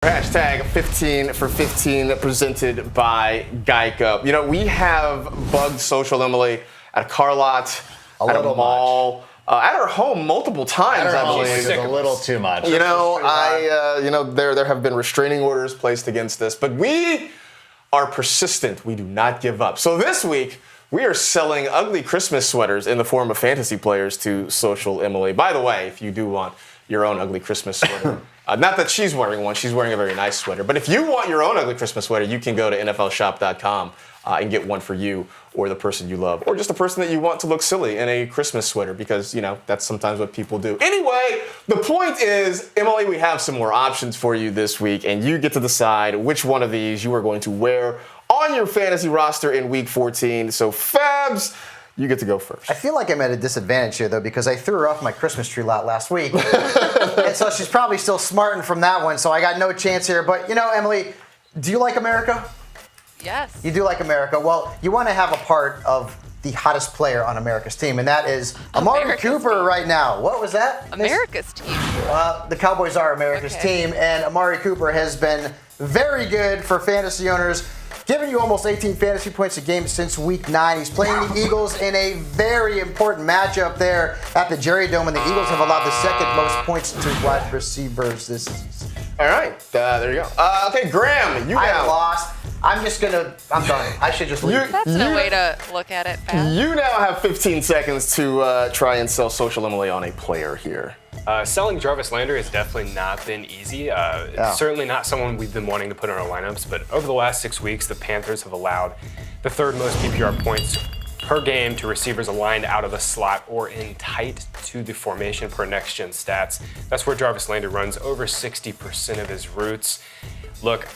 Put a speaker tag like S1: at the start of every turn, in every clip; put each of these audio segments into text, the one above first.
S1: Hashtag 15 for 15 presented by Geico. You know, we have bugged Social Emily at a car lot, at a mall, at our home multiple times, I believe.
S2: It's a little too much.
S1: You know, there have been restraining orders placed against this, but we are persistent. We do not give up. So this week, we are selling ugly Christmas sweaters in the form of fantasy players to Social Emily. By the way, if you do want your own ugly Christmas sweater, not that she's wearing one, she's wearing a very nice sweater, but if you want your own ugly Christmas sweater, you can go to NFLshop.com and get one for you or the person you love, or just the person that you want to look silly in a Christmas sweater, because, you know, that's sometimes what people do. Anyway, the point is, Emily, we have some more options for you this week, and you get to decide which one of these you are going to wear on your fantasy roster in Week 14. So, Fabs, you get to go first.
S3: I feel like I'm at a disadvantage here, though, because I threw her off my Christmas tree lot last week. And so she's probably still smarting from that one, so I got no chance here. But, you know, Emily, do you like America?
S4: Yes.
S3: You do like America. Well, you want to have a part of the hottest player on America's team, and that is Amari Cooper
S4: team.
S3: Right now. What was that?
S4: America's team.
S3: The Cowboys are America's team, and Amari Cooper has been very good for fantasy owners, giving you almost 18 fantasy points a game since Week 9. He's playing the Eagles in a very important matchup there at the Jerry Dome, and the Eagles have allowed the second most points to wide receivers this season.
S1: All right, there you go. Okay, Graham, you
S3: I
S1: now.
S3: lost. I'm done. I should just leave.
S4: That's no way to look at it, Pat.
S1: You now have 15 seconds to try and sell Social Emily on a player here.
S5: Selling Jarvis Landry has definitely not been easy. It's certainly not someone we've been wanting to put in our lineups, but over the last 6 weeks, the Panthers have allowed the third most PPR points per game to receivers aligned out of the slot or in tight to the formation per next-gen stats. That's where Jarvis Landry runs over 60% of his routes. Look,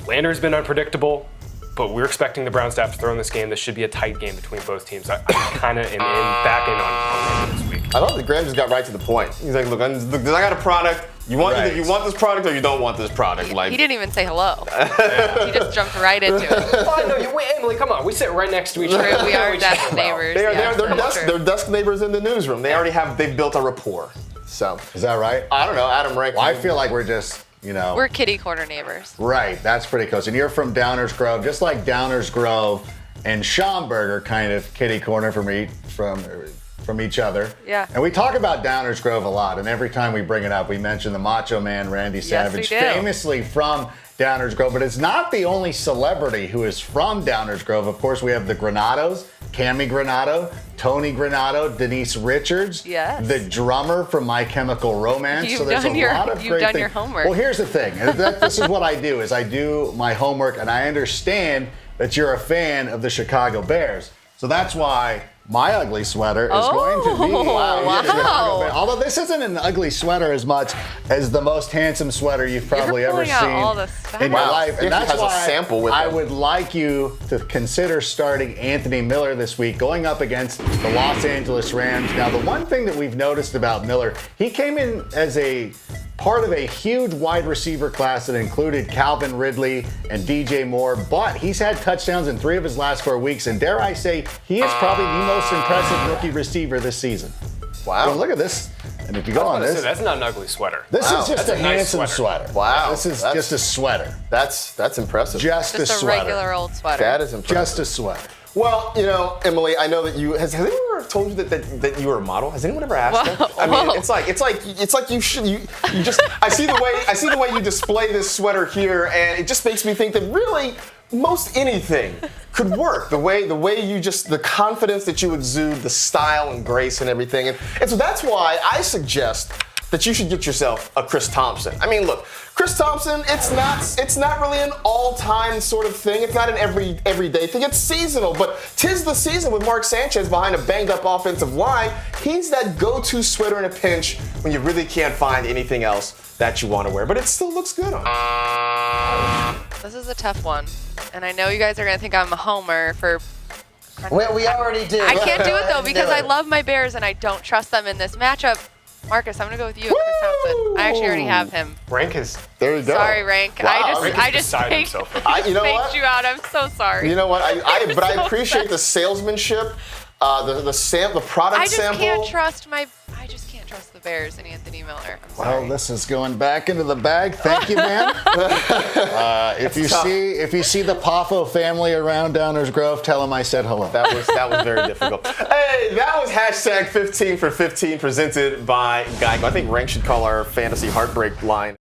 S5: Landry's been unpredictable, but we're expecting the Browns to have to throw in this game. This should be a tight game between both teams. I'm kind of back in on Landry this week.
S1: I love that Graham just got right to the point. He's like, look, I got a product. Either you want this product or you don't want this product.
S4: He didn't even say hello. He just jumped right into it.
S5: Oh, no, wait, Emily, come on. We sit right next to each other.
S4: We are desk neighbors.
S1: They're desk neighbors in the newsroom. They've built a rapport. So
S2: Is that right?
S1: I don't know, Adam Rank.
S2: Well, I feel like we're just,
S4: We're kitty corner neighbors.
S2: Right, that's pretty close. And you're from Downers Grove, just like Downers Grove and Schaumburg are kind of kitty corner from each other.
S4: Yeah.
S2: And we talk about Downers Grove a lot, and every time we bring it up, we mention the Macho Man Randy Savage,
S4: we do.
S2: famously from Downers Grove. But it's not the only celebrity who is from Downers Grove. Of course, we have the Granados, Cami Granado, Tony Granado, Denise Richards, the drummer from My Chemical Romance.
S4: You've
S2: so there's
S4: done
S2: a lot of great things.
S4: your homework.
S2: Well, here's the thing. This is what I do, is I do my homework, and I understand that you're a fan of the Chicago Bears. So that's why my ugly sweater is going to be Chicago Bears. Although this isn't an ugly sweater as much as the most handsome sweater you've probably ever
S4: pulling out all the
S2: seen
S4: stuff.
S2: in your life. And that's
S1: has a
S2: why
S1: sample with
S2: I
S1: him.
S2: would like you to consider starting Anthony Miller this week, going up against the Los Angeles Rams. Now, the one thing that we've noticed about Miller, he came in as a part of a huge wide receiver class that included Calvin Ridley and DJ Moore, but he's had touchdowns in 3 of his last 4 weeks, and dare I say, he is probably the most impressive rookie receiver this season.
S1: Wow.
S2: Well, look at this. And if you go on this,
S5: That's not an ugly sweater.
S2: this is just
S5: That's
S2: a
S5: a nice
S2: handsome
S5: sweater.
S2: sweater.
S1: Wow.
S2: This is just a sweater.
S1: That's impressive.
S2: Just a
S4: Just a
S2: sweater.
S4: regular old sweater.
S1: That is impressive.
S2: Just a sweater.
S1: Well, Emily, I know that has anyone ever told you that you were a model? Has anyone ever asked that? I mean, it's like you just I see the way you display this sweater here, and it just makes me think that really most anything could work. The way the confidence that you exude, the style and grace and everything. And so that's why I suggest that you should get yourself a Chris Thompson. I mean, look, Chris Thompson, it's not really an all-time sort of thing. It's not an everyday thing. It's seasonal, but 'tis the season with Mark Sanchez behind a banged-up offensive line. He's that go-to sweater in a pinch when you really can't find anything else that you want to wear, but it still looks good on you.
S4: This is a tough one. And I know you guys are going to think I'm a homer for...
S3: Well, we already did.
S4: I can't do it, though, because I love my Bears and I don't trust them in this matchup. Marcus, I'm going to go with you and Chris Thompson. I actually already have him.
S5: Rank is...
S1: There you go.
S4: Sorry, Rank.
S1: Wow.
S4: I just
S5: beside
S4: faked,
S5: himself.
S1: You know what?
S4: faked you out. I'm so sorry.
S1: You know what?
S4: I'm
S1: I
S4: so
S1: appreciate
S4: upset.
S1: the salesmanship, the product
S4: I just
S1: sample.
S4: can't trust my... I just can't can't trust the Bears and Anthony Miller. I'm
S2: Well,
S4: sorry.
S2: this is going back into the bag. Thank you, man. If you see the Poffo family around Downers Grove, tell them I said hello.
S1: That was very difficult. Hey, that was hashtag 15 for 15 presented by Geico. I think Rank should call our fantasy heartbreak line.